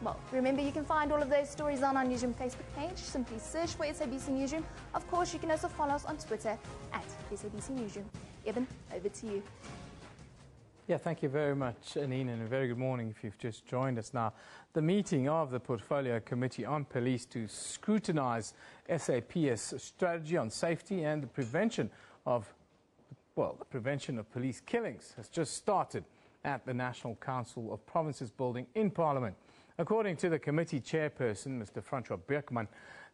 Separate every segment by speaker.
Speaker 1: Well, remember you can find all of those stories on our Newsroom Facebook page. Simply search for SABC Newsroom. Of course, you can also follow us on Twitter at SABC Newsroom. Eben, over to you.
Speaker 2: Yeah, thank you very much, Anine, and a very good morning if you've just joined us now. The meeting of the Portfolio Committee on Police to scrutinise SAPS strategy on safety and the prevention of police killings has just started at the National Council of Provinces building in Parliament. According to the committee chairperson, Mr. Francois Beukman,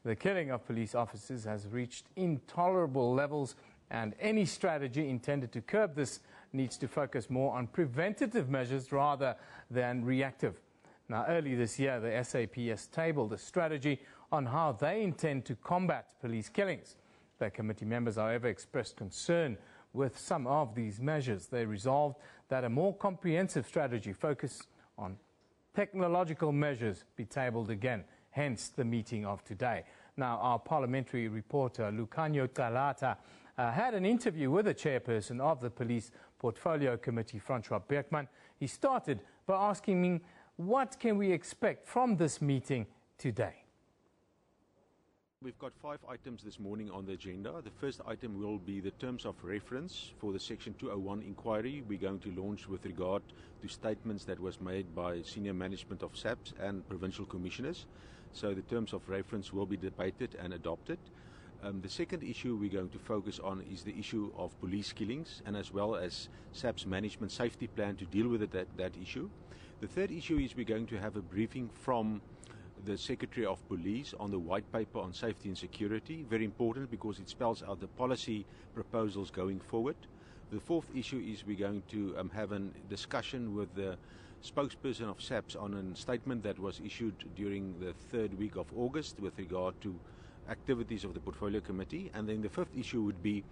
Speaker 2: the killing of police officers has reached intolerable levels, and any strategy intended to curb this needs to focus more on preventative measures rather than reactive. Now, early this year, the SAPS tabled a strategy on how they intend to combat police killings. The committee members, however, expressed concern with some of these measures. They resolved that a more comprehensive strategy focused on technological measures be tabled again, hence the meeting of today. Now, our parliamentary reporter, Lucanio Talata, had an interview with the chairperson of the Police Portfolio Committee, Francois Beukman. He started by asking me, what can we expect from this meeting today?
Speaker 3: We've got 5 items this morning on the agenda. The first item will be the terms of reference for the Section 201 inquiry we're going to launch with regard to statements that was made by senior management of SAPS and provincial commissioners. So the terms of reference will be debated and adopted. The second issue we're going to focus on is the issue of police killings, and as well as SAPS management safety plan to deal with that issue. The third issue is we're going to have a briefing from the Secretary of Police on the white paper on safety and security. Very important because it spells out the policy proposals going forward. The fourth issue is we're going to have a discussion with the spokesperson of SAPS on a statement that was issued during the 3rd week of August with regard to activities of the Portfolio Committee. And then the fifth issue would be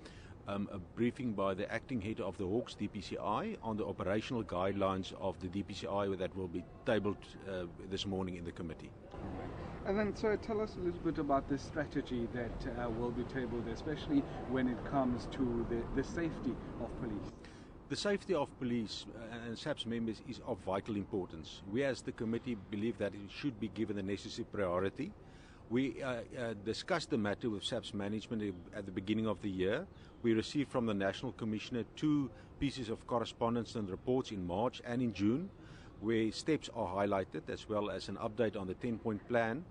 Speaker 3: a briefing by the acting head of the Hawks DPCI on the operational guidelines of the DPCI that will be tabled this morning in the committee.
Speaker 4: And then, sir, tell us a little bit about this strategy that will be tabled, especially when it comes to the safety of police.
Speaker 3: The safety of police and SAPS members is of vital importance. We as the committee believe that it should be given the necessary priority. We discussed the matter with SAPS management at the beginning of the year. We received from the National Commissioner 2 pieces of correspondence and reports in March and in June, where steps are highlighted, as well as an update on the 10-point plan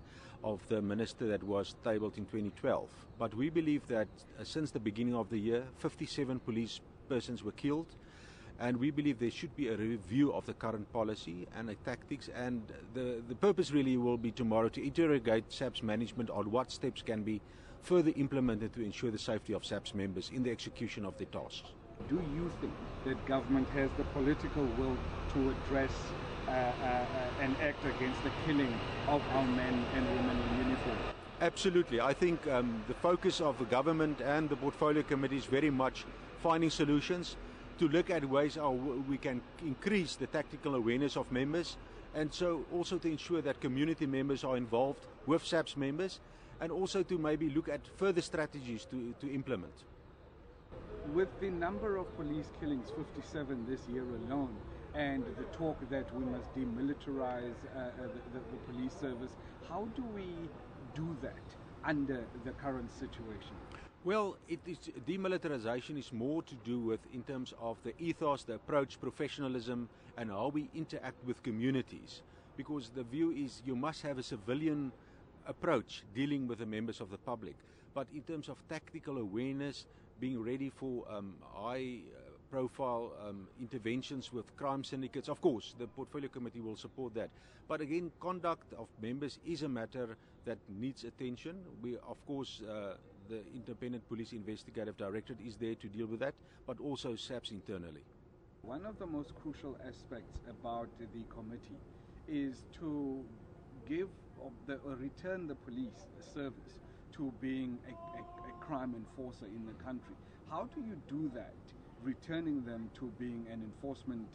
Speaker 3: of the Minister that was tabled in 2012. But we believe that since the beginning of the year, 57 police persons were killed, and we believe there should be a review of the current policy and the tactics, and the purpose really will be tomorrow to interrogate SAPS management on what steps can be further implemented to ensure the safety of SAPS members in the execution of their tasks.
Speaker 4: Do you think that government has the political will to address and act against the killing of our men and women in uniform?
Speaker 3: Absolutely. I think the focus of the government and the Portfolio Committee is very much finding solutions to look at ways how we can increase the tactical awareness of members, and so also to ensure that community members are involved with SAPS members, and also to maybe look at further strategies to implement.
Speaker 4: With the number of police killings, 57 this year alone, and the talk that we must demilitarize the police service, how do we do that under the current situation?
Speaker 3: Well, demilitarization is more to do with in terms of the ethos, the approach, professionalism, and how we interact with communities. Because the view is you must have a civilian approach dealing with the members of the public. But in terms of tactical awareness, being ready for high-profile interventions with crime syndicates, of course, the Portfolio Committee will support that. But again, conduct of members is a matter that needs attention. We, of course, the Independent Police Investigative Directorate is there to deal with that, but also SAPS internally.
Speaker 4: One of the most crucial aspects about the committee is to return the police service to being a crime enforcer in the country. How do you do that, returning them to being an enforcement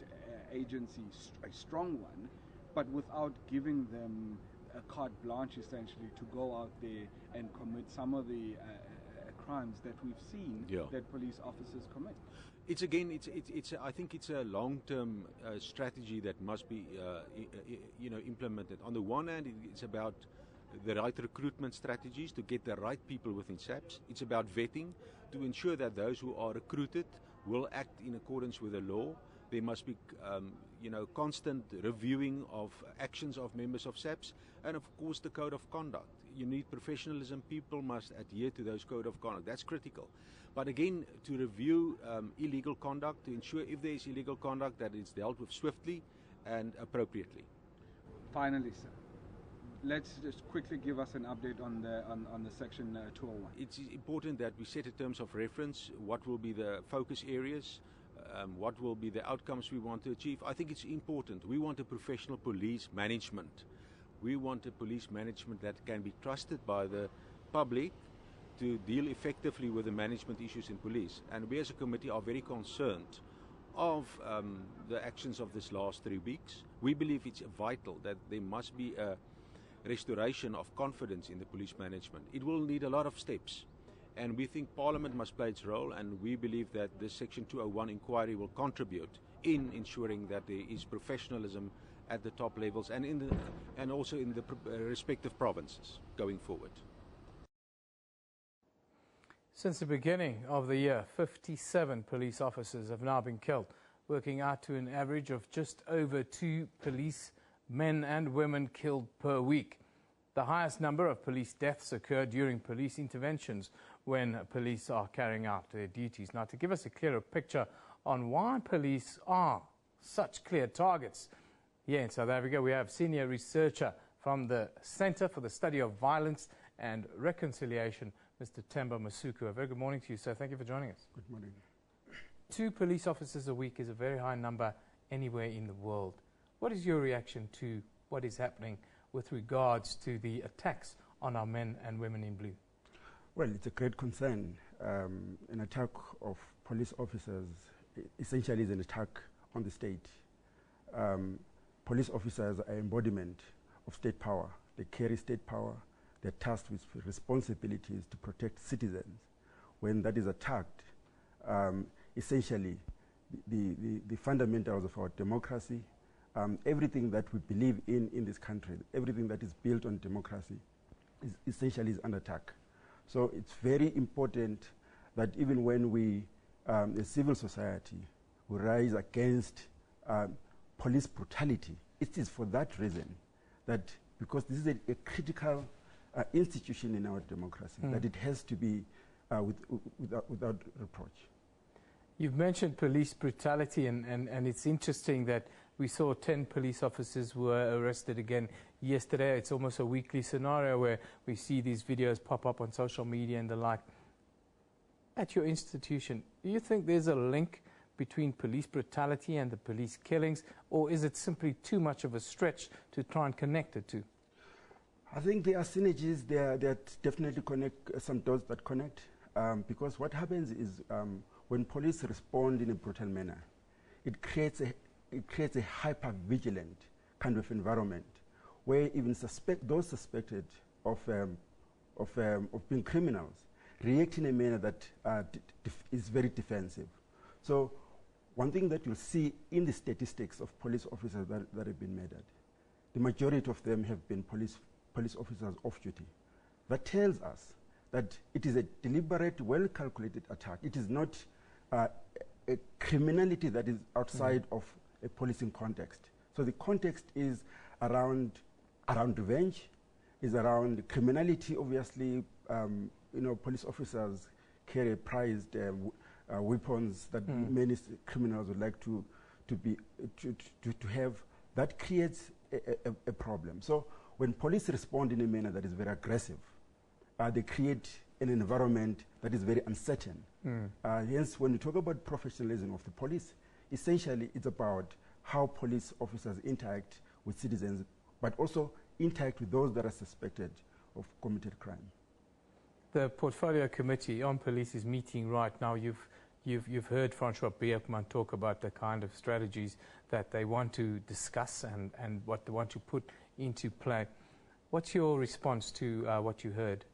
Speaker 4: agency, a strong one, but without giving them a carte blanche essentially to go out there and commit some of the crimes that we've seen that police officers commit?
Speaker 3: It's again, I think it's a long-term strategy that must be, implemented. On the one hand, it's about the right recruitment strategies to get the right people within SABC. It's about vetting to ensure that those who are recruited will act in accordance with the law. There must be, constant reviewing of actions of members of SABC, and of course the code of conduct. You need professionalism. People must adhere to those code of conduct. That's critical. But again, to review illegal conduct, to ensure if there is illegal conduct that it's dealt with swiftly and appropriately.
Speaker 4: Finally, sir, let's just quickly give us an update on the Section 201.
Speaker 3: It's important that we set in terms of reference what will be the focus areas, what will be the outcomes we want to achieve. I think it's important. We want a professional police management. We want a police management that can be trusted by the public to deal effectively with the management issues in police. And we as a committee are very concerned of the actions of this last 3 weeks. We believe it's vital that there must be a restoration of confidence in the police management. It will need a lot of steps. And we think Parliament must play its role, and we believe that the Section 201 inquiry will contribute in ensuring that there is professionalism at the top levels and also in the respective provinces going forward.
Speaker 2: Since the beginning of the year, 57 police officers have now been killed, working out to an average of just over 2 police men and women killed per week. The highest number of police deaths occur during police interventions when police are carrying out their duties. Now, to give us a clearer picture on why police are such clear targets, here in South Africa, we have senior researcher from the Centre for the Study of Violence and Reconciliation, Mr. Themba Masuku. A very good morning to you, sir. Thank you for joining us.
Speaker 5: Good morning.
Speaker 2: 2 police officers a week is a very high number anywhere in the world. What is your reaction to what is happening with regards to the attacks on our men and women in blue?
Speaker 5: Well, it's a great concern. An attack of police officers essentially is an attack on the state. Police officers are embodiment of state power. They carry state power. They're tasked with responsibilities to protect citizens. When that is attacked, essentially the fundamentals of our democracy, everything that we believe in this country, everything that is built on democracy essentially is under attack. So it's very important that even when we, as civil society, we rise against police brutality, it is for that reason, that because this is a critical institution in our democracy, that it has to be without reproach.
Speaker 2: You've mentioned police brutality, and it's interesting that we saw 10 police officers were arrested again yesterday. It's almost a weekly scenario where we see these videos pop up on social media and the like. At your institution, do you think there's a link between police brutality and the police killings, or is it simply too much of a stretch to try and connect the two?
Speaker 5: I think there are synergies there that definitely connect, some dots that connect, because what happens is when police respond in a brutal manner, it creates a hyper-vigilant kind of environment where even those suspected of being criminals react in a manner that is very defensive. So one thing that you'll see in the statistics of police officers that have been murdered, the majority of them have been police officers off duty. That tells us that it is a deliberate, well-calculated attack. It is not a criminality that is outside of a policing context. So the context is around revenge, is around criminality. Obviously, police officers carry prized weapons that many criminals would like to have. That creates a problem. So when police respond in a manner that is very aggressive, they create an environment that is very uncertain. Hence, when we talk about professionalism of the police, essentially it's about how police officers interact with citizens, but also interact with those that are suspected of committed crime.
Speaker 2: The Portfolio Committee on Police is meeting right now. You've heard Francois Beerkman talk about the kind of strategies that they want to discuss and what they want to put into play. What's your response to what you heard?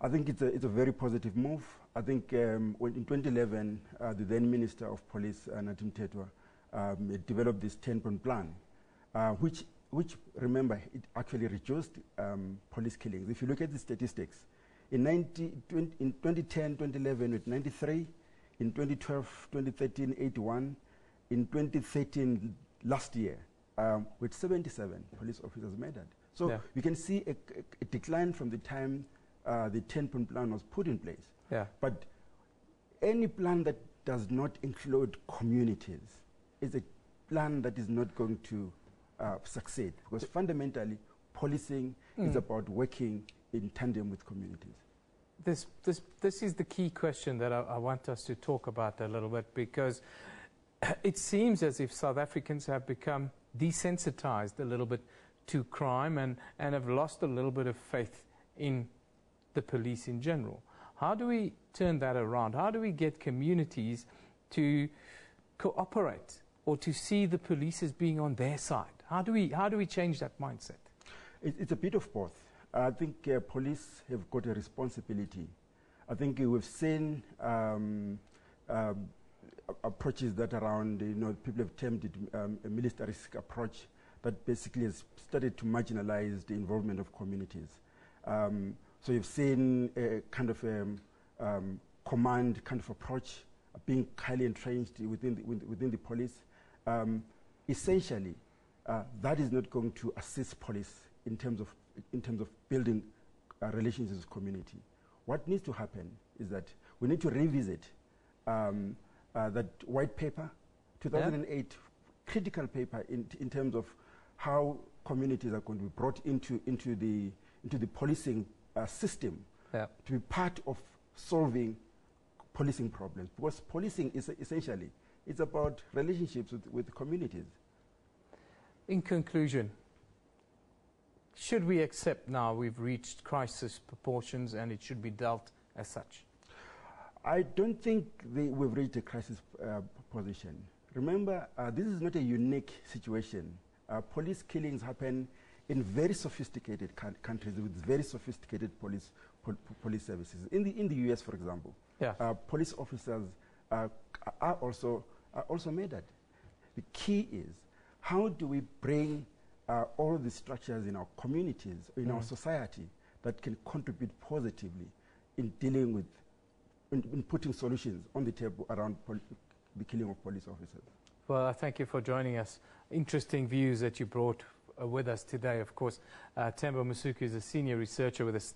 Speaker 5: I think it's a very positive move. I think when in 2011, the then Minister of Police, Natim Tetwa, developed this 10-point plan, which remember, it actually reduced police killings. If you look at the statistics, in 2010, 2011 with 93, in 2012, 2013, 81, in 2013, last year, with 77 police officers murdered. So you can see a decline from the time the 10-point plan was put in place.
Speaker 2: Yeah.
Speaker 5: But any plan that does not include communities is a plan that is not going to succeed, because fundamentally policing is about working in tandem with communities.
Speaker 2: This is the key question that I want us to talk about a little bit, because it seems as if South Africans have become desensitized a little bit to crime and have lost a little bit of faith in the police in general. How do we turn that around? How do we get communities to cooperate or to see the police as being on their side? How do we change that mindset?
Speaker 5: It's a bit of both. I think police have got a responsibility. I think we've seen approaches that around, people have termed it a militaristic approach that basically has started to marginalize the involvement of communities. So you've seen a kind of command kind of approach being highly entrenched within the police. Essentially, that is not going to assist police in terms of building relationships with community. What needs to happen is that we need to revisit that white paper, 2008 critical paper in terms of how communities are going to be brought into the policing system to be part of solving policing problems, because policing is essentially it's about relationships with communities.
Speaker 2: In conclusion, should we accept now we've reached crisis proportions and it should be dealt as such?
Speaker 5: I don't think we've reached a crisis position. Remember, this is not a unique situation. Police killings happen in very sophisticated countries with very sophisticated police services. In the US, for example, police officers are also murdered. The key is, how do we bring all the structures in our communities, in our society, that can contribute positively in dealing with, in putting solutions on the table around the killing of police officers.
Speaker 2: Well, thank you for joining us. Interesting views that you brought with us today. Of course, Tembo Masuku is a senior researcher with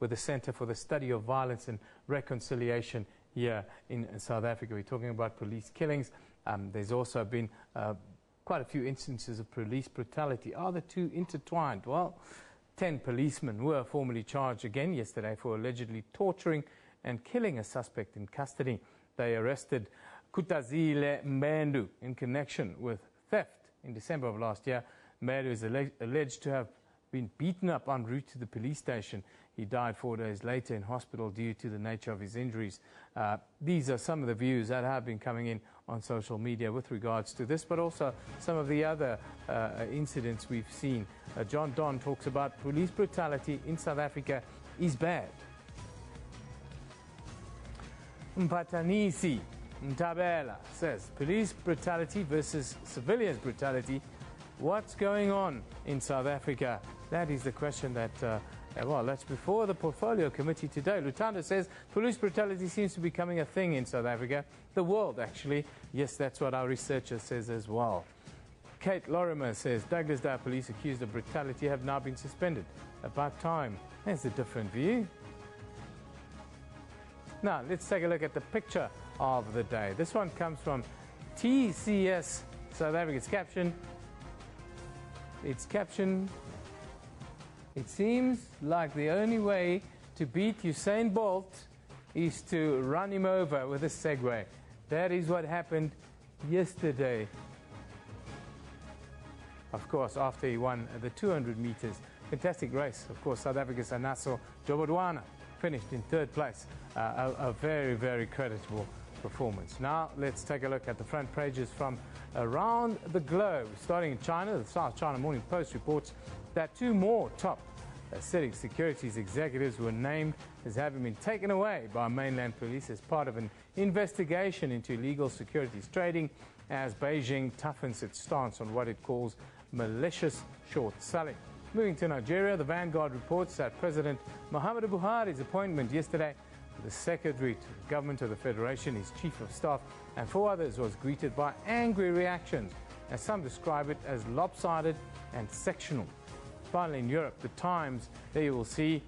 Speaker 2: the Center for the Study of Violence and Reconciliation here in South Africa. We're talking about police killings. There's also been quite a few instances of police brutality. Are the two intertwined? Well, 10 policemen were formally charged again yesterday for allegedly torturing and killing a suspect in custody. They arrested Kutazile Mbendu in connection with theft in December of last year. Mbendu is alleged to have been beaten up en route to the police station. He died 4 days later in hospital due to the nature of his injuries. These are some of the views that have been coming in on social media with regards to this, but also some of the other incidents we've seen. John Don talks about police brutality in South Africa is bad. Mpatanisi Ntabela says, police brutality versus civilians brutality. What's going on in South Africa? That is the question that, well, that's before the Portfolio Committee today. Lutanda says police brutality seems to be becoming a thing in South Africa. The world, actually. Yes, that's what our researcher says as well. Kate Lorimer says, Douglasdale police accused of brutality have now been suspended. About time. There's a different view. Now, let's take a look at the picture of the day. This one comes from TCS South Africa. It's captioned, it seems like the only way to beat Usain Bolt is to run him over with a Segway. That is what happened yesterday. Of course, after he won the 200 meters. Fantastic race. Of course, South Africa's Anaso Jobodwana finished in third place. A very, very creditable performance. Now, let's take a look at the front pages from around the globe. Starting in China, the South China Morning Post reports that two more top Sitting securities executives were named as having been taken away by mainland police as part of an investigation into illegal securities trading as Beijing toughens its stance on what it calls malicious short selling. Moving to Nigeria, the Vanguard reports that President Muhammadu Buhari's appointment yesterday to the Secretary to the Government of the Federation, his Chief of Staff, and 4 others was greeted by angry reactions, as some describe it as lopsided and sectional. Finally, in Europe, the Times, there you will see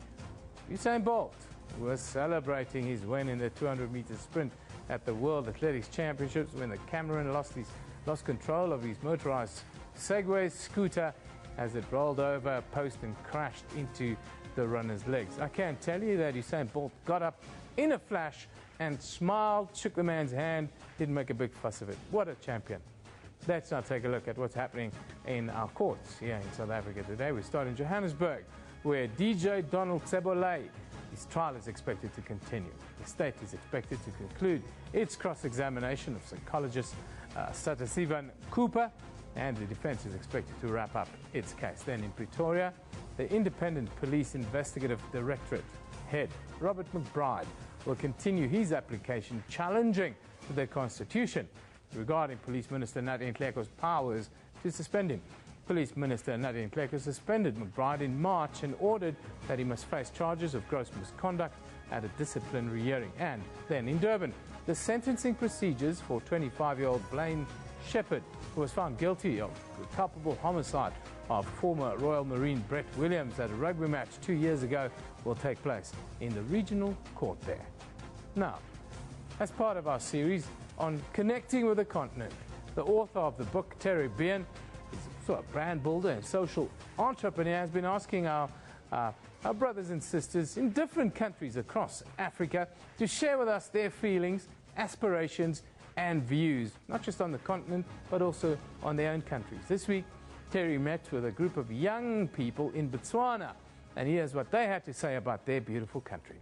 Speaker 2: Usain Bolt was celebrating his win in the 200-meter sprint at the World Athletics Championships when the Cameroon lost control of his motorized Segway scooter as it rolled over a post and crashed into the runner's legs. I can tell you that Usain Bolt got up in a flash and smiled, shook the man's hand, didn't make a big fuss of it. What a champion. Let's now take a look at what's happening in our courts here in South Africa today. We start in Johannesburg, where DJ Donald Tsebole, his trial is expected to continue. The state is expected to conclude its cross-examination of psychologist Satasivan Cooper, and the defense is expected to wrap up its case. Then in Pretoria, the Independent Police Investigative Directorate head, Robert McBride, will continue his application challenging the Constitution regarding Police Minister Nathi Nhleko's powers to suspend him. Police Minister Nathi Nhleko suspended McBride in March and ordered that he must face charges of gross misconduct at a disciplinary hearing. And then in Durban, the sentencing procedures for 25-year-old Blaine Shepherd, who was found guilty of the culpable homicide of former Royal Marine Brett Williams at a rugby match 2 years ago, will take place in the regional court there. Now, as part of our series on connecting with the continent, the author of the book, Terry Bean, is also a brand builder and social entrepreneur, has been asking our brothers and sisters in different countries across Africa to share with us their feelings, aspirations, and views, not just on the continent, but also on their own countries. This week, Terry met with a group of young people in Botswana, and here's what they had to say about their beautiful country.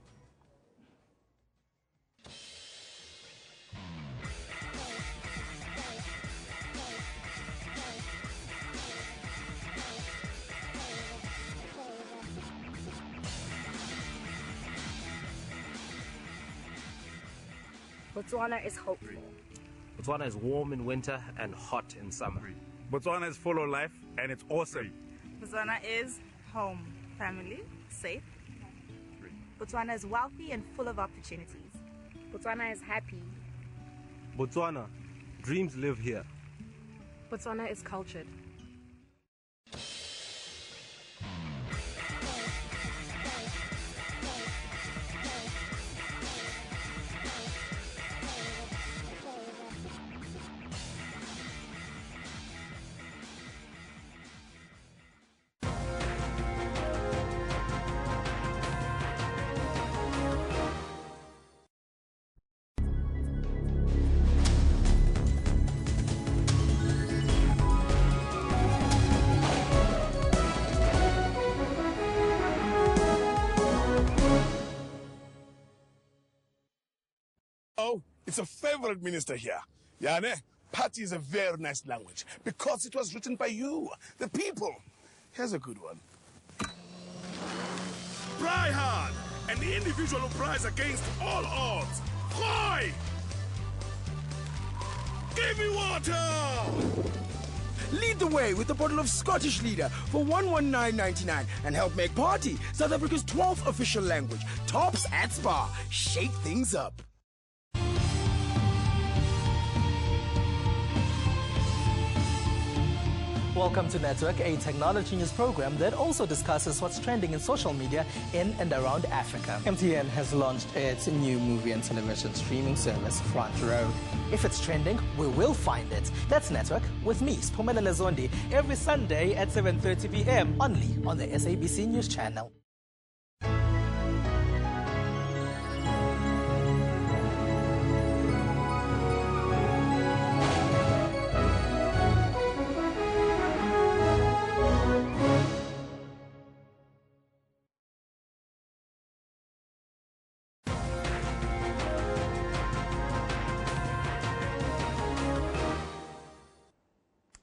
Speaker 6: Botswana is hopeful.
Speaker 7: Botswana is warm in winter and hot in summer.
Speaker 8: Botswana is full of life and it's awesome.
Speaker 9: Botswana is home, family, safe. Botswana is wealthy and full of opportunities.
Speaker 6: Botswana is happy.
Speaker 7: Botswana, dreams live here.
Speaker 6: Botswana is cultured.
Speaker 10: It's a favorite minister here. Yane, party is a very nice language because it was written by you, the people. Here's a good one. Pry hard, an individual who pries against all odds. Hoy! Give me water!
Speaker 11: Lead the way with a bottle of Scottish Leader for $119.99 and help make party South Africa's 12th official language. Tops at Spa. Shake things up.
Speaker 12: Welcome to Network, a technology news program that also discusses what's trending in social media in and around Africa. MTN has launched its new movie and television streaming service, Front Row. If it's trending, we will find it. That's Network with me, Spumelele Zondi, every Sunday at 7:30 p.m. only on the SABC News Channel.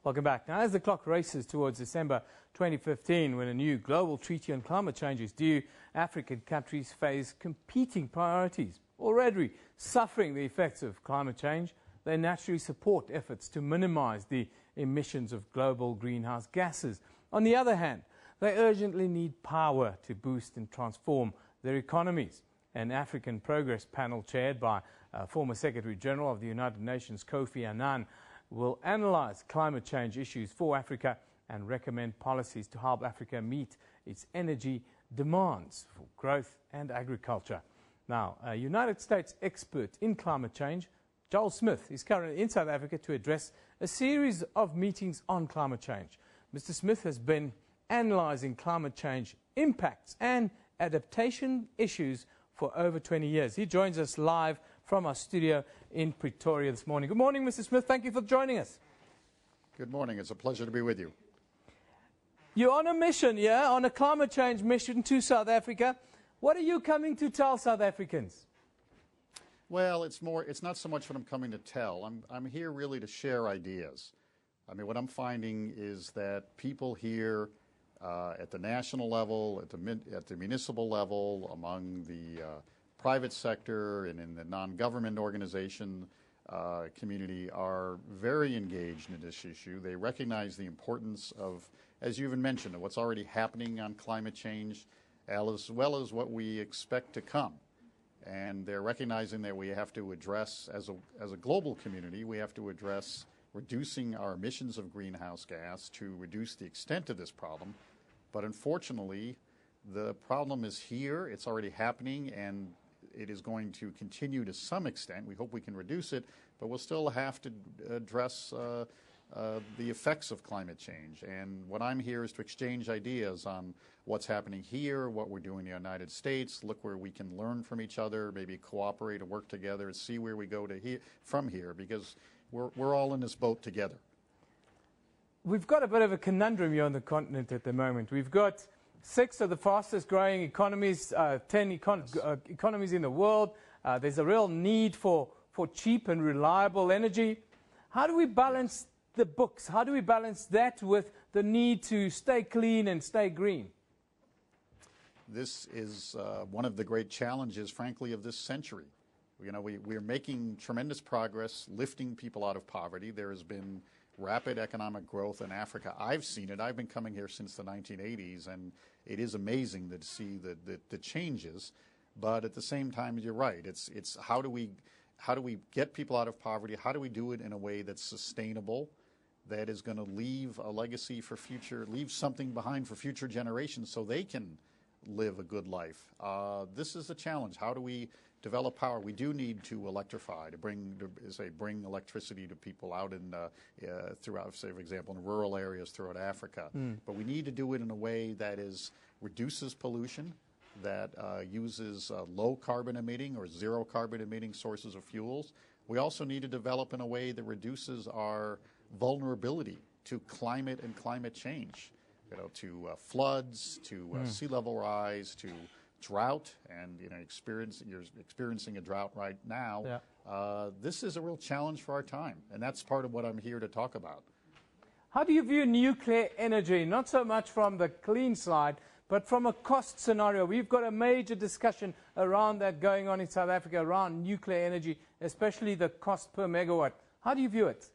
Speaker 2: Welcome back. Now, as the clock races towards December 2015, when a new global treaty on climate change is due, African countries face competing priorities. Already suffering the effects of climate change, they naturally support efforts to minimize the emissions of global greenhouse gases. On the other hand, they urgently need power to boost and transform their economies. An African Progress panel chaired by former Secretary General of the United Nations, Kofi Annan, will analyze climate change issues for Africa and recommend policies to help Africa meet its energy demands for growth and agriculture. Now, a United States expert in climate change, Joel Smith, is currently in South Africa to address a series of meetings on climate change. Mr. Smith has been analyzing climate change impacts and adaptation issues for over 20 years. He joins us live from our studio in Pretoria this morning. Good morning, Mr. Smith. Thank you for joining us.
Speaker 13: Good morning. It's a pleasure to be with you.
Speaker 2: You're on a mission, yeah, on a climate change mission to South Africa. What are you coming to tell South Africans?
Speaker 13: Well, it's not so much what I'm coming to tell. I'm here really to share ideas. I mean, what I'm finding is that people here at the national level, at the municipal level, among the private sector and in the non-government organization community are very engaged in this issue. They recognize the importance of, as you even mentioned, of what's already happening on climate change, as well as what we expect to come. And they're recognizing that we have to address, as a global community, we have to address reducing our emissions of greenhouse gas to reduce the extent of this problem. But unfortunately, the problem is here, it's already happening, and it is going to continue to some extent. We hope we can reduce it, but we'll still have to address the effects of climate change. And what I'm here is to exchange ideas on what's happening here, what we're doing in the United States, look where we can learn from each other, maybe cooperate and work together and see where we go from here, because we're all in this boat together.
Speaker 2: We've got a bit of a conundrum here on the continent at the moment. We've got 6 of the fastest growing economies, 10 economies in the world. There's a real need for cheap and reliable energy. How do we balance the books? How do we balance that with the need to stay clean and stay green?
Speaker 13: This is one of the great challenges, frankly, of this century. You know, we're making tremendous progress lifting people out of poverty. There has been rapid economic growth in Africa. I've seen it. I've been coming here since the 1980s, and it is amazing to see the changes. But at the same time, you're right. It's how do we get people out of poverty? How do we do it in a way that's sustainable, that is going to leave a legacy for leave something behind for future generations so they can live a good life? This is a challenge. How do we develop power? We do need to electrify, to bring electricity to people out in throughout, say, for example, in rural areas throughout Africa. But we need to do it in a way that reduces pollution, that uses low carbon emitting or zero carbon emitting sources of fuels. We also need to develop in a way that reduces our vulnerability to climate and climate change, to floods, to sea level rise, to drought, and you're experiencing a drought right now. Yeah. This is a real challenge for our time, and that's part of what I'm here to talk about.
Speaker 2: How do you view nuclear energy, not so much from the clean side, but from a cost scenario? We've got a major discussion around that going on in South Africa around nuclear energy, especially the cost per megawatt. How do you view it?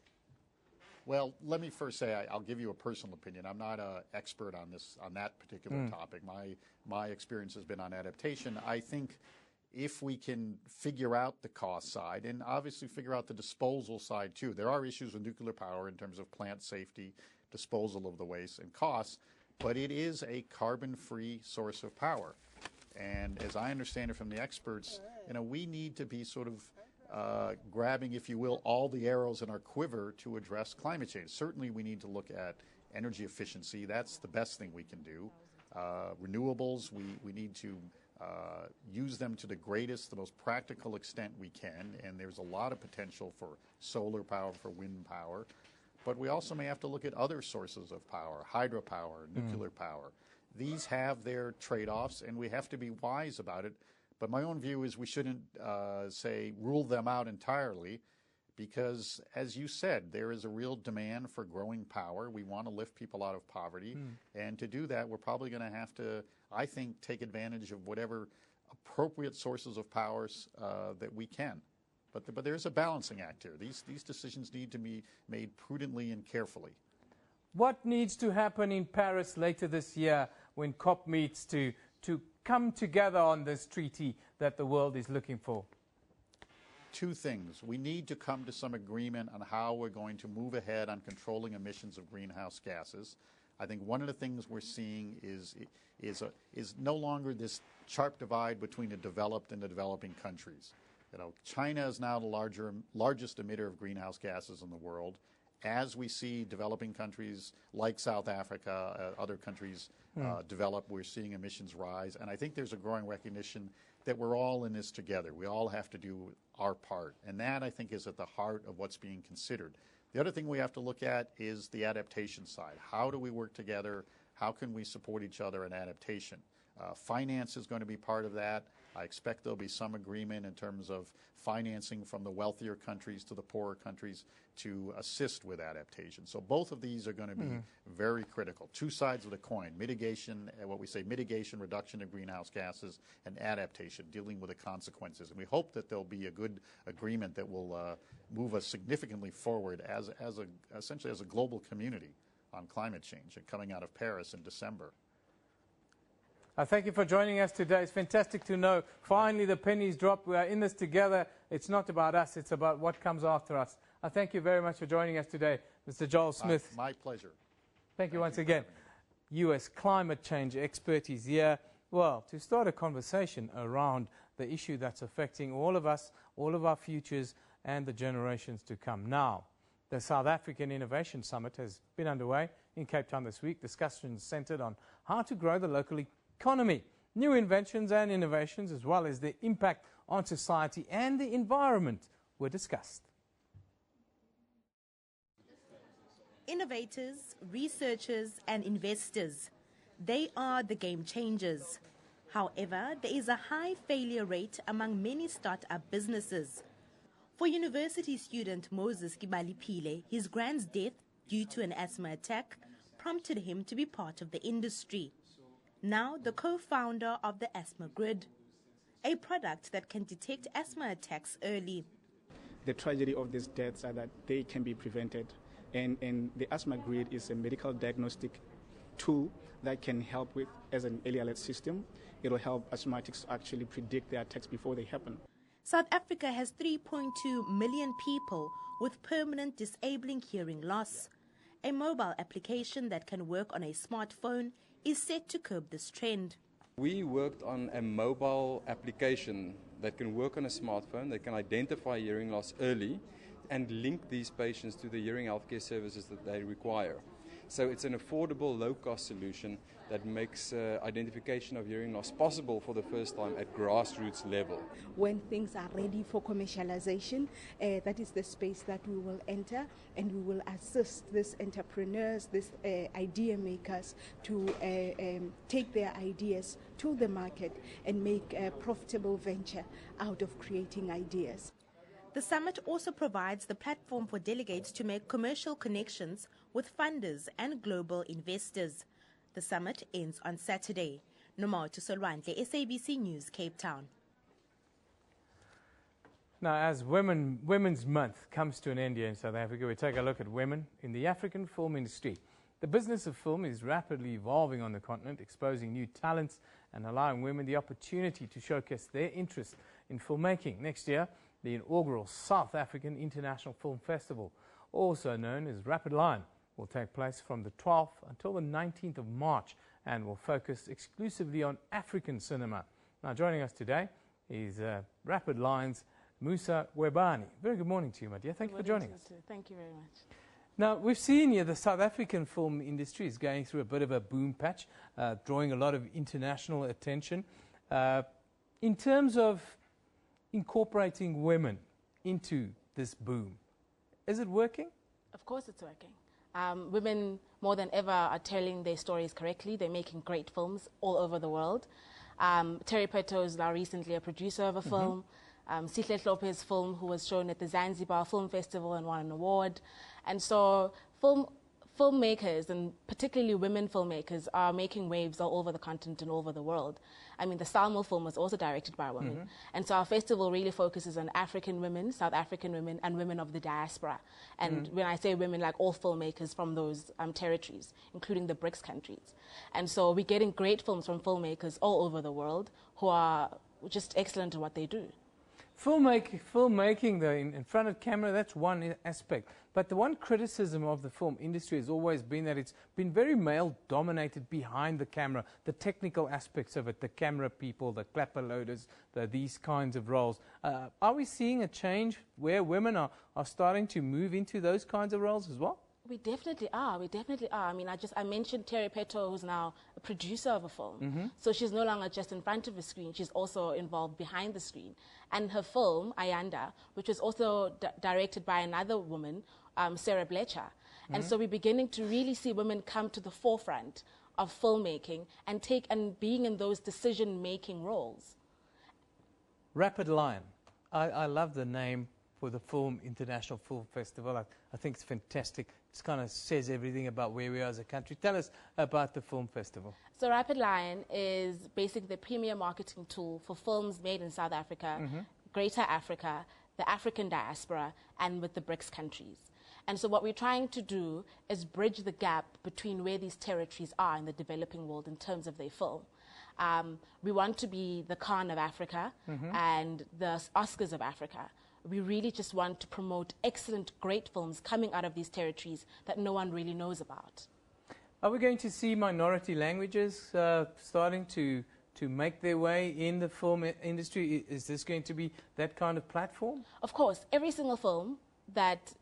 Speaker 13: Well, let me first say I'll give you a personal opinion. I'm not an expert on that particular topic. My experience has been on adaptation. I think if we can figure out the cost side and obviously figure out the disposal side too. There are issues with nuclear power in terms of plant safety, disposal of the waste, and costs, but it is a carbon-free source of power. And as I understand it from the experts, we need to be sort of grabbing, if you will, all the arrows in our quiver to address climate change. Certainly we need to look at energy efficiency. That's the best thing we can do. Renewables, we need to use them to the greatest, the most practical extent we can, and there's a lot of potential for solar power, for wind power. But we also may have to look at other sources of power, hydropower, nuclear power. These have their trade-offs, and we have to be wise about it. But my own view is we shouldn't, rule them out entirely, because, as you said, there is a real demand for growing power. We want to lift people out of poverty. And to do that, we're probably going to have to, I think, take advantage of whatever appropriate sources of powers that we can. But there's a balancing act here. These decisions need to be made prudently and carefully.
Speaker 2: What needs to happen in Paris later this year when COP meets to come together on this treaty that the world is looking for?
Speaker 13: Two things. We need to come to some agreement on how we're going to move ahead on controlling emissions of greenhouse gases. I think one of the things we're seeing is no longer this sharp divide between the developed and the developing countries. You know, China is now the largest emitter of greenhouse gases in the world. As we see developing countries like South Africa, other countries develop, we're seeing emissions rise. And I think there's a growing recognition that we're all in this together. We all have to do our part. And that, I think, is at the heart of what's being considered. The other thing we have to look at is the adaptation side. How do we work together? How can we support each other in adaptation? Finance is going to be part of that. I expect there'll be some agreement in terms of financing from the wealthier countries to the poorer countries to assist with adaptation. So both of these are going to be very critical. Two sides of the coin: mitigation, what we say, mitigation, reduction of greenhouse gases, and adaptation, dealing with the consequences. And we hope that there'll be a good agreement that will move us significantly forward essentially as a global community on climate change, and coming out of Paris in December.
Speaker 2: Thank you for joining us today. It's fantastic to know finally the pennies dropped. We are in this together. It's not about us, it's about what comes after us. I thank you very much for joining us today, Mr. Joel Smith.
Speaker 13: My pleasure.
Speaker 2: Thank you once again. U.S. climate change expert is here, well, to start a conversation around the issue that's affecting all of us, all of our futures, and the generations to come. Now, the South African Innovation Summit has been underway in Cape Town this week. Discussions centered on how to grow the local economy, new inventions and innovations, as well as the impact on society and the environment were discussed.
Speaker 14: Innovators, researchers and investors, they are the game changers. However, there is a high failure rate among many start-up businesses. For university student Moses Kibali-Pile, his grand's death due to an asthma attack prompted him to be part of the industry. Now the co-founder of the Asthma Grid, a product that can detect asthma attacks early.
Speaker 15: The tragedy of these deaths are that they can be prevented. And the Asthma Grid is a medical diagnostic tool that can help with, as an early alert system, it will help asthmatics actually predict their attacks before they happen.
Speaker 14: South Africa has 3.2 million people with permanent disabling hearing loss. A mobile application that can work on a smartphone is set to curb this trend.
Speaker 16: We worked on a mobile application that can work on a smartphone, that can identify hearing loss early and link these patients to the hearing healthcare services that they require. So it's an affordable, low-cost solution that makes identification of hearing loss possible for the first time at grassroots level.
Speaker 17: When things are ready for commercialization, that is the space that we will enter, and we will assist these entrepreneurs, these idea makers to take their ideas to the market and make a profitable venture out of creating ideas.
Speaker 14: The summit also provides the platform for delegates to make commercial connections with funders and global investors. The summit ends on Saturday. Nomautu Solwandle, SABC News, Cape Town.
Speaker 2: Now, as Women's Month comes to an end here in South Africa, we take a look at women in the African film industry. The business of film is rapidly evolving on the continent, exposing new talents and allowing women the opportunity to showcase their interest in filmmaking. Next year, the inaugural South African International Film Festival, also known as Rapid Lion, will take place from the 12th until the 19th of March and will focus exclusively on African cinema. Now, joining us today is Rapid Lion's Musa Webani. Very good morning to you, my dear. Thank you for joining us.
Speaker 18: Thank you very much.
Speaker 2: Now, we've seen here the South African film industry is going through a bit of a boom patch, drawing a lot of international attention. In terms of incorporating women into this boom, is it working?
Speaker 18: Of course it's working. Women more than ever are telling their stories correctly. They're making great films all over the world. Terry Peto is now recently a producer of a film. Sihle Hlophe's film, who was shown at the Zanzibar Film Festival and won an award. And so filmmakers, and particularly women filmmakers, are making waves all over the continent and all over the world. I mean, the Salmo film was also directed by a woman. And so our festival really focuses on African women, South African women, and women of the diaspora. And when I say women, like all filmmakers from those territories, including the BRICS countries. And so we're getting great films from filmmakers all over the world who are just excellent at what they do.
Speaker 2: Filmmaking though, in front of camera, that's one aspect. But the one criticism of the film industry has always been that it's been very male-dominated behind the camera, the technical aspects of it, the camera people, the clapper loaders, these kinds of roles. Are we seeing a change where women are starting to move into those kinds of roles as well?
Speaker 18: We definitely are. We definitely are. I mean, I mentioned Terry Peto, who's now a producer of a film. So she's no longer just in front of the screen. She's also involved behind the screen. And her film, Ayanda, which was also directed by another woman, Sarah Blecher. And so we're beginning to really see women come to the forefront of filmmaking and being in those decision-making roles.
Speaker 2: Rapid Lion. I love the name for the International Film Festival. I think it's fantastic. It kind of says everything about where we are as a country. Tell us about the film festival.
Speaker 18: So Rapid Lion is basically the premier marketing tool for films made in South Africa, Greater Africa, the African diaspora, and with the BRICS countries. And so what we're trying to do is bridge the gap between where these territories are in the developing world in terms of their film. We want to be the Cannes of Africa and the Oscars of Africa. We really just want to promote excellent, great films coming out of these territories that no one really knows about.
Speaker 2: Are we going to see minority languages starting to make their way in the film industry? Is this going to be that kind of platform?
Speaker 18: Of course, every single film that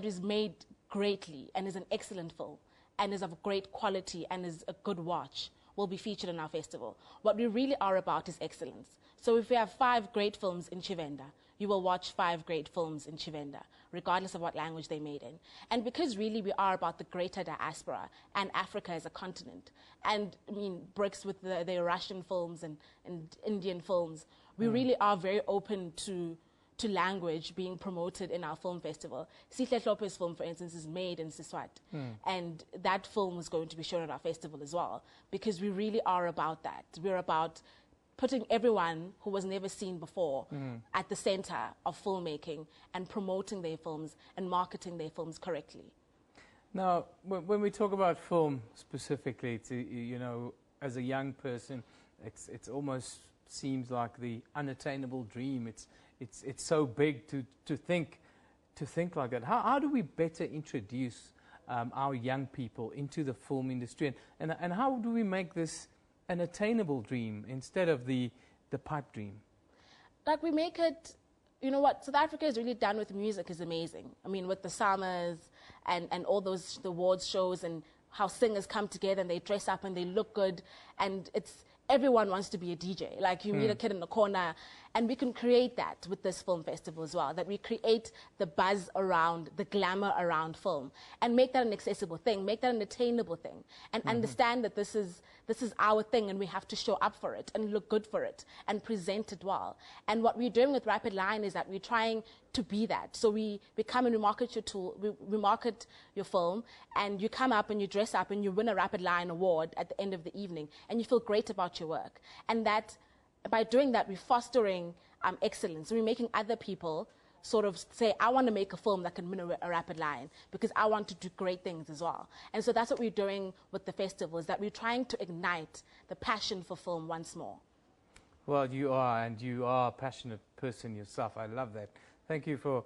Speaker 18: is made greatly and is an excellent film and is of great quality and is a good watch will be featured in our festival. What we really are about is excellence. So if we have 5 great films in Tshivenda, you will watch 5 great films in Tshivenda, regardless of what language they're made in. And because really we are about the greater diaspora and Africa as a continent, and I mean BRICS with the Russian films and Indian films, we really are very open to language being promoted in our film festival. Sihle Hlophe's film, for instance, is made in Siswati. And that film is going to be shown at our festival as well, because we really are about that. We're about putting everyone who was never seen before at the center of filmmaking and promoting their films and marketing their films correctly.
Speaker 2: Now, when we talk about film specifically, you know, as a young person, it's almost seems like the unattainable dream. It's so big to think like that. How do we better introduce our young people into the film industry, and how do we make this an attainable dream instead of the pipe dream?
Speaker 18: Like, we make it, you know what South Africa has really done with music is amazing. I mean, with the summers and all those the awards shows and how singers come together and they dress up and they look good, and everyone wants to be a DJ. Like, you meet a kid in the corner, and we can create that with this film festival as well, that we create the buzz around, the glamour around film, and make that an accessible thing, make that an attainable thing, and understand that this is our thing, and we have to show up for it and look good for it and present it well. And what we're doing with Rapid Lion is that we're trying to be that. So we come and we market your tool, we market your film, and you come up and you dress up and you win a Rapid Lion award at the end of the evening, and you feel great about your work. And that, by doing that, we're fostering excellence. We're making other people sort of say, I want to make a film that can win a Rapid Lion because I want to do great things as well. And so that's what we're doing with the festival, is that we're trying to ignite the passion for film once more.
Speaker 2: Well, you are, and you are a passionate person yourself. I love that. Thank you for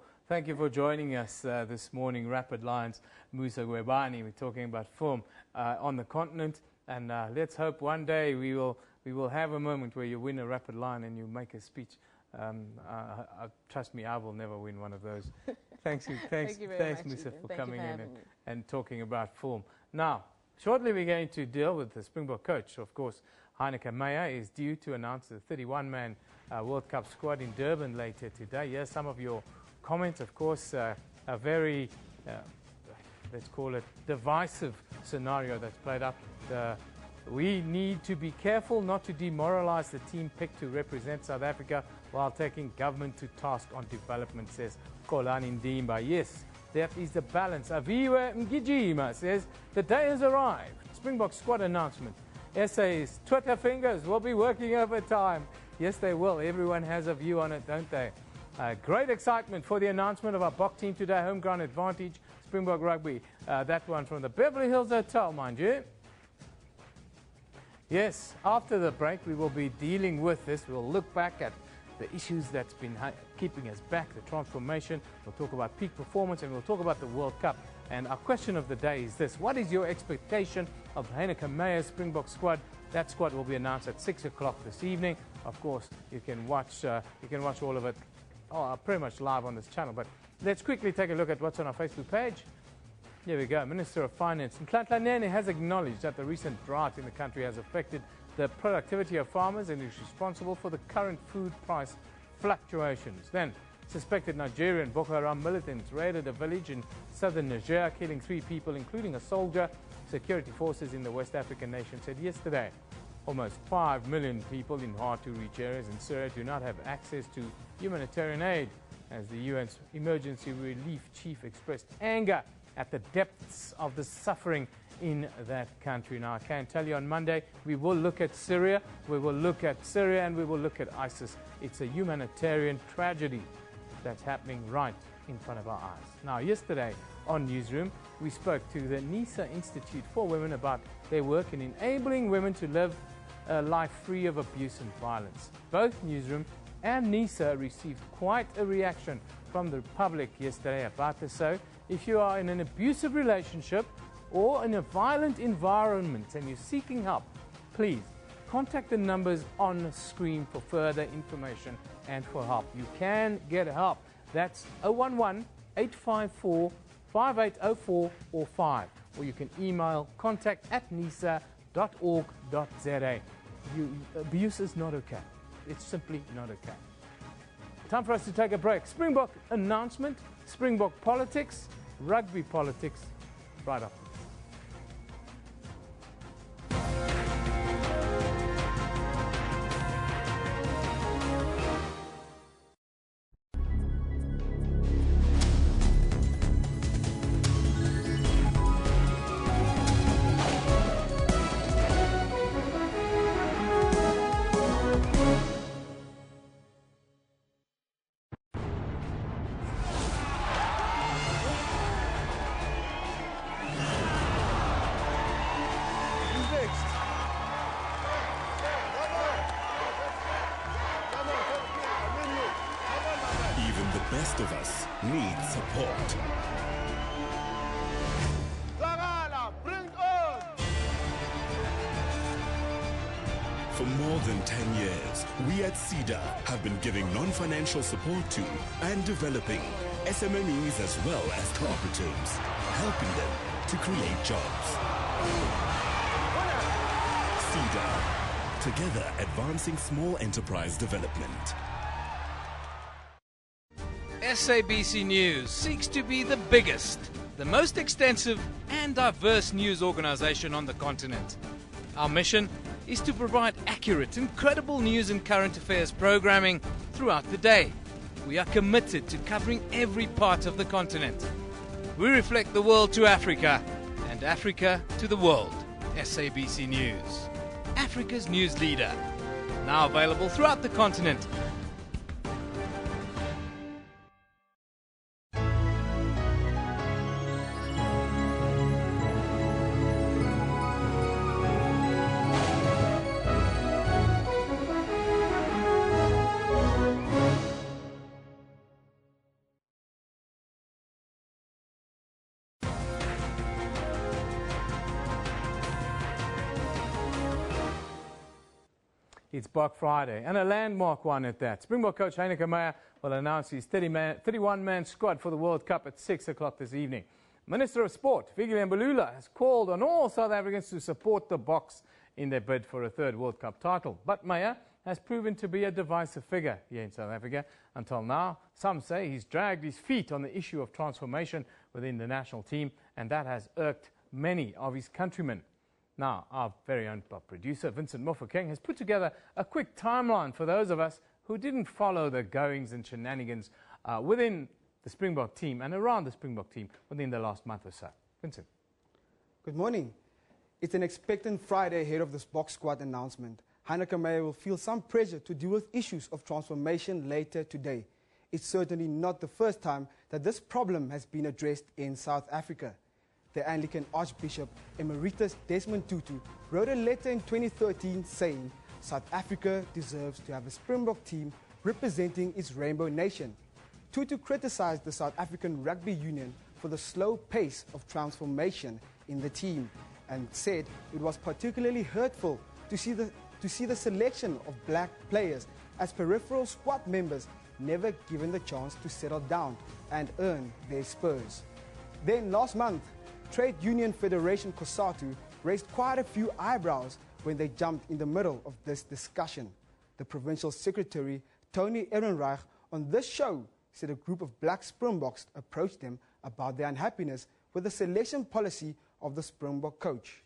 Speaker 2: joining us this morning, Rapid Lion's Musa Gwebani. We're talking about film on the continent, and let's hope one day we will have a moment where you win a Rapid Lion and you make a speech. Trust me, I will never win one of those. Thanks, Musa, for coming in and talking about film. Now, shortly we're going to deal with the Springbok coach. Of course, Heineke Meyer is due to announce the 31-man World Cup squad in Durban later today. Yes, some of your comments, of course, a very, let's call it, divisive scenario that's played up. We need to be careful not to demoralize the team picked to represent South Africa while taking government to task on development, says Kolani Ndimba. Yes, that is the balance. Aviwe Mgijima says the day has arrived. Springbok squad announcement. SA's Twitter fingers will be working overtime. Yes, they will. Everyone has a view on it, don't they? Great excitement for the announcement of our Bok team today. Home ground advantage, Springbok Rugby. That one from the Beverly Hills Hotel, mind you. Yes, after the break, we will be dealing with this. We'll look back at the issues that's been keeping us back, the transformation. We'll talk about peak performance, and we'll talk about the World Cup. And our question of the day is this: what is your expectation of Heineke Meyer's Springbok squad? That squad will be announced at 6 o'clock this evening. Of course, you can watch all of it pretty much live on this channel. But let's quickly take a look at what's on our Facebook page. Here we go. Minister of Finance Nhlanhla Nene has acknowledged that the recent drought in the country has affected the productivity of farmers and is responsible for the current food price fluctuations. Then, suspected Nigerian Boko Haram militants raided a village in southern Niger, killing 3 people, including a soldier. Security forces in the West African nation said yesterday almost 5 million people in hard-to-reach areas in Syria do not have access to humanitarian aid, as the UN's emergency relief chief expressed anger at the depths of the suffering in that country. Now, I can tell you on Monday, we will look at Syria, and we will look at ISIS. It's a humanitarian tragedy that's happening right in front of our eyes. Now, yesterday on Newsroom, we spoke to the NISA Institute for Women about their work in enabling women to live a life free of abuse and violence. Both Newsroom and NISA received quite a reaction from the public yesterday about this. So, if you are in an abusive relationship or in a violent environment and you're seeking help, please contact the numbers on the screen for further information and for help. You can get help. That's 011-854-5804 or 5. Or you can email contact@nisa.org.za. Abuse is not okay. It's simply not okay. Time for us to take a break. Springbok announcement, Springbok politics, rugby politics, right up.
Speaker 19: Of us need support. For more than 10 years, we at SEDA have been giving non-financial support to and developing SMMEs as well as cooperatives, helping them to create jobs. SEDA, together advancing small enterprise development.
Speaker 20: SABC News seeks to be the biggest, the most extensive and diverse news organization on the continent. Our mission is to provide accurate and credible news and current affairs programming throughout the day. We are committed to covering every part of the continent. We reflect the world to Africa and Africa to the world. SABC News, Africa's news leader. Now available throughout the continent.
Speaker 2: It's Bok Friday, and a landmark one at that. Springbok coach Heineke Meyer will announce his 31-man squad for the World Cup at 6 o'clock this evening. Minister of Sport, Vigile Mbalula, has called on all South Africans to support the Boks in their bid for a third World Cup title. But Meyer has proven to be a divisive figure here in South Africa. Until now, some say he's dragged his feet on the issue of transformation within the national team, and that has irked many of his countrymen. Now, our very own producer, Vincent Mofokeng, has put together a quick timeline for those of us who didn't follow the goings and shenanigans within the Springbok team and around the Springbok team within the last month or so. Vincent.
Speaker 21: Good morning. It's an expectant Friday ahead of this box squad announcement. Heineke Meyer will feel some pressure to deal with issues of transformation later today. It's certainly not the first time that this problem has been addressed in South Africa. The Anglican Archbishop Emeritus Desmond Tutu wrote a letter in 2013 saying South Africa deserves to have a Springbok team representing its rainbow nation. Tutu criticized the South African Rugby Union for the slow pace of transformation in the team and said it was particularly hurtful to see the selection of black players as peripheral squad members never given the chance to settle down and earn their spurs. Then last month, Trade Union Federation COSATU raised quite a few eyebrows when they jumped in the middle of this discussion. The provincial secretary, Tony Ehrenreich, on this show said a group of black Springboks approached them about their unhappiness with the selection policy of the Springbok coach.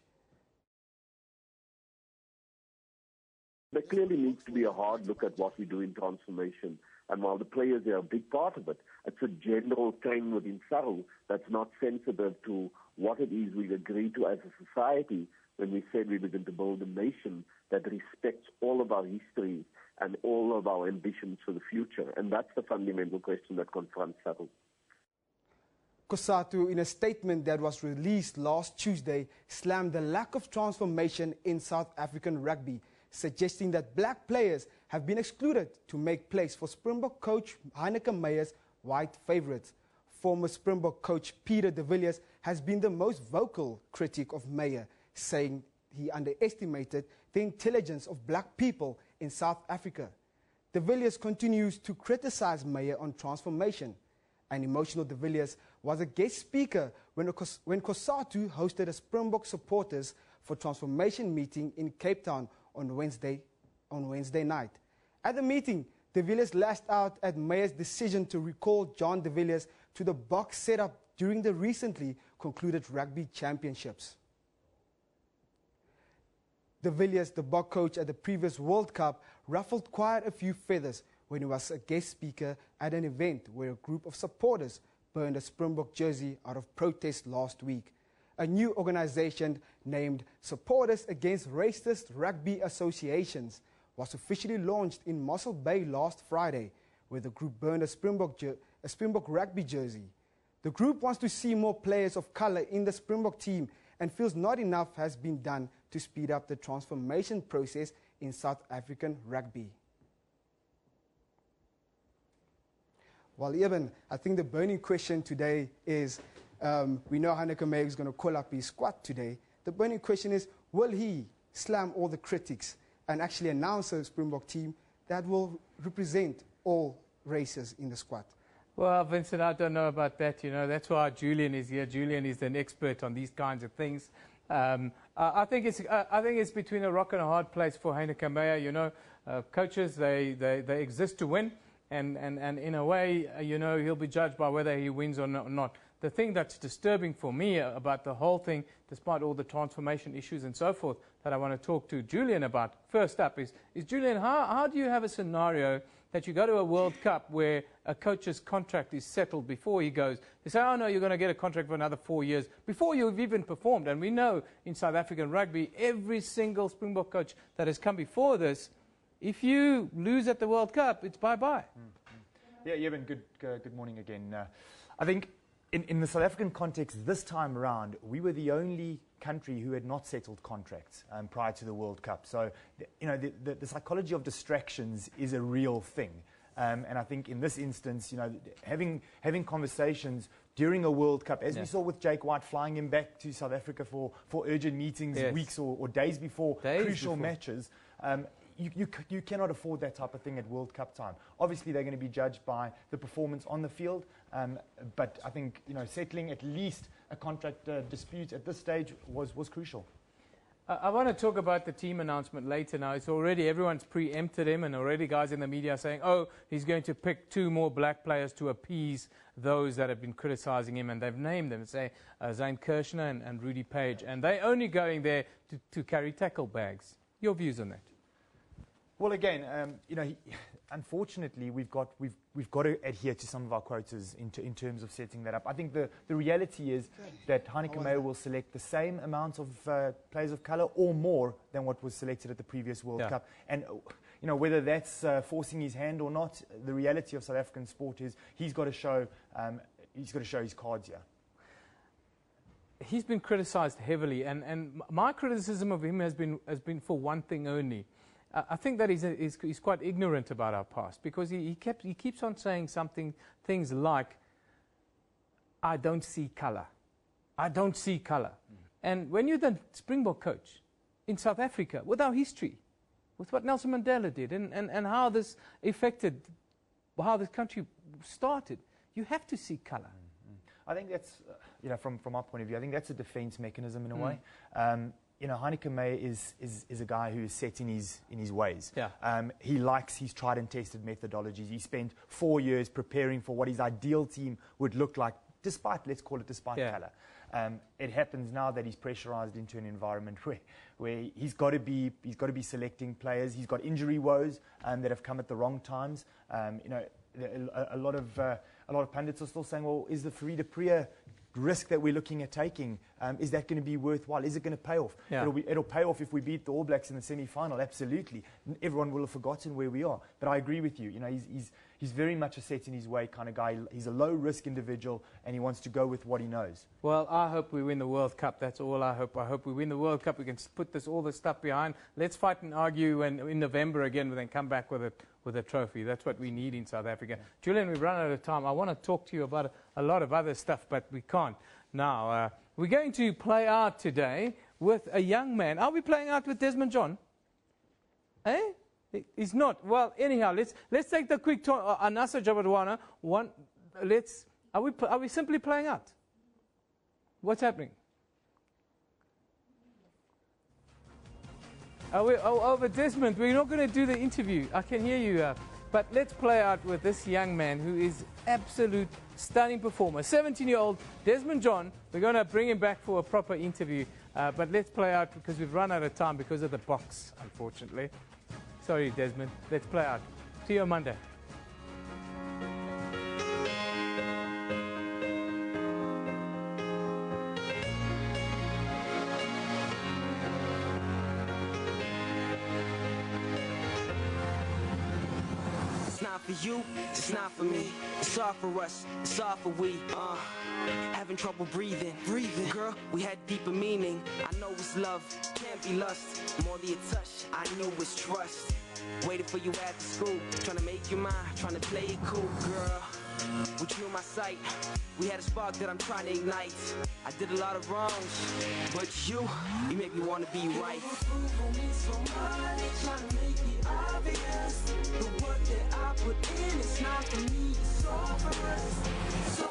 Speaker 22: There clearly needs to be a hard look at what we do in transformation. And while the players are a big part of it, it's a general trend within SARU that's not sensitive to what it is we agree to as a society when we said we were going to build a nation that respects all of our history and all of our ambitions for the future. And that's the fundamental question that confronts SARU.
Speaker 21: COSATU, in a statement that was released last Tuesday, slammed the lack of transformation in South African rugby, suggesting that black players have been excluded to make place for Springbok coach Heineke Meyer's white favourites. Former Springbok coach Peter de Villiers has been the most vocal critic of Meyer, saying he underestimated the intelligence of black people in South Africa. De Villiers continues to criticize Meyer on transformation. An emotional de Villiers was a guest speaker when COSATU hosted a Springbok supporters for transformation meeting in Cape Town on Wednesday night. At the meeting, de Villiers lashed out at Meyer's decision to recall John de Villiers to the box setup during the recently concluded rugby championships. De Villiers, the box coach at the previous World Cup, ruffled quite a few feathers when he was a guest speaker at an event where a group of supporters burned a Springbok jersey out of protest last week. A new organization named Supporters Against Racist Rugby Associations was officially launched in Mossel Bay last Friday, where the group burned a Springbok rugby jersey. The group wants to see more players of color in the Springbok team and feels not enough has been done to speed up the transformation process in South African rugby. Well, Eben, I think the burning question today is, we know Heineke Meyer is going to call up his squad today. The burning question is, will he slam all the critics and actually announce a Springbok team that will represent all races in the squad?
Speaker 2: Well, Vincent, I don't know about that. You know, that's why Julian is here. Julian is an expert on these kinds of things. I think it's between a rock and a hard place for Heineke Meyer. You know, coaches, they exist to win. And in a way, you know, he'll be judged by whether he wins or not. The thing that's disturbing for me about the whole thing, despite all the transformation issues and so forth, that I want to talk to Julian about, first up is Julian, how do you have a scenario that you go to a World Cup where a coach's contract is settled before he goes? They say, oh no, you're going to get a contract for another 4 years, before you've even performed. And we know in South African rugby, every single Springbok coach that has come before this, if you lose at the World Cup, it's bye-bye.
Speaker 23: Yeah, Evan, good morning again. I think in the South African context, this time around, we were the only country who had not settled contracts prior to the World Cup. So, you know, the psychology of distractions is a real thing. And I think in this instance, you know, having conversations during a World Cup, as we saw with Jake White flying him back to South Africa for urgent meetings weeks or days before crucial matches, you cannot afford that type of thing at World Cup time. Obviously, they're going to be judged by the performance on the field, but I think, you know, settling at least a contract dispute at this stage was crucial.
Speaker 2: I want to talk about the team announcement later now. It's already, everyone's preempted him, and already guys in the media are saying, oh, he's going to pick 2 more black players to appease those that have been criticizing him, and they've named them, say, Zane Kirshner and Rudy Page, and they're only going there to carry tackle bags. Your views on that?
Speaker 23: Well, again, you know, unfortunately, we've got to adhere to some of our quotas in terms of setting that up. I think the reality is that Heineken Meyer will select the same amount of players of colour or more than what was selected at the previous World Cup. And you know, whether that's forcing his hand or not, the reality of South African sport is he's got to show his cards here.
Speaker 2: He's been criticised heavily, and my criticism of him has been for one thing only. I think that he's quite ignorant about our past, because he keeps on saying things like, I don't see colour. I don't see colour. And when you're the Springbok coach in South Africa, with our history, with what Nelson Mandela did, and how this affected how this country started, you have to see colour.
Speaker 23: I think that's, you know, from our point of view, I think that's a defence mechanism in a way. You know, Heineken Meyer is a guy who is set in his ways. He likes his tried and tested methodologies. He spent 4 years preparing for what his ideal team would look like, despite, let's call it, despite colour. It happens now that he's pressurised into an environment where he's got to be selecting players. He's got injury woes that have come at the wrong times. You know, a lot of pundits are still saying, well, is the Farida Priya risk that we're looking at taking, is that going to be worthwhile? Is it going to pay off? It'll pay off if we beat the All Blacks in the semi-final, absolutely. Everyone will have forgotten where we are. But I agree with you. You know, he's very much a set in his way kind of guy. He's a low-risk individual, and he wants to go with what he knows.
Speaker 2: Well, I hope we win the World Cup. That's all I hope. I hope we win the World Cup. We can put all this stuff behind. Let's fight and argue in November again, and then come back with a trophy. That's what we need in South Africa. Julian, we've run out of time. I want to talk to you about a lot of other stuff, but we can't. Now, we're going to play out today with a young man. Are we playing out with Desmond John? Eh? He's not. Well, anyhow, let's take the quick Anasa Jabadwana. Are we simply playing out? What's happening? But Desmond, we're not going to do the interview. I can hear you. But let's play out with this young man who is absolute stunning performer. 17-year-old Desmond John. We're going to bring him back for a proper interview. But let's play out because we've run out of time because of the box, unfortunately. Sorry, Desmond. Let's play out. See you on Monday.
Speaker 1: For you, it's not for me. It's all for us, it's all for we. Having trouble breathing. Girl, we had deeper meaning. I know it's love, can't be lust. More than your touch, I knew it's trust. Waited for you at the school, trying to make you mine, trying to play it cool, girl. With you in my sight, we had a spark that I'm trying to ignite. I did a lot of wrongs, but you make me want to be right. Trying to make it obvious. The work that I put in, it's not for me, it's all for us. It's all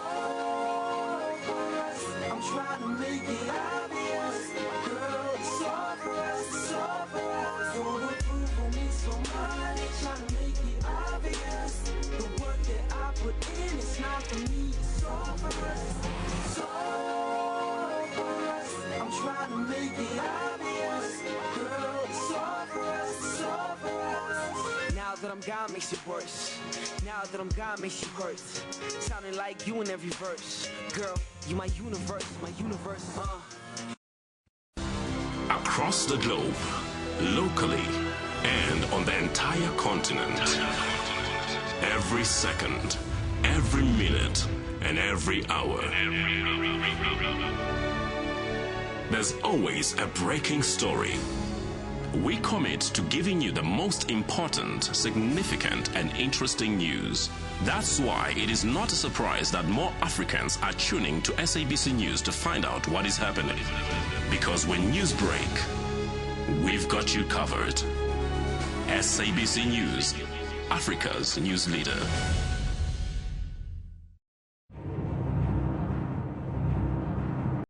Speaker 1: for us. I'm trying to make it obvious. Girl, it's all for us, it's all for us. Gonna prove for me somebody trying to make it obvious. The work that I put in, it's not for me, it's all for us. It's all for us. I'm trying to make it obvious. Girl, it's all for us, it's all for us. Now that I'm gone makes it worse. Now that I'm gone makes you hurt. Sounding like you in every verse. Girl, you my universe,
Speaker 19: Across the globe, locally, and on the entire continent. Every second, every minute, and every hour. There's always a breaking story. We commit to giving you the most important, significant, and interesting news. That's why it is not a surprise that more Africans are tuning to SABC News to find out what is happening. Because when news break, we've got you covered. SABC News, Africa's news leader.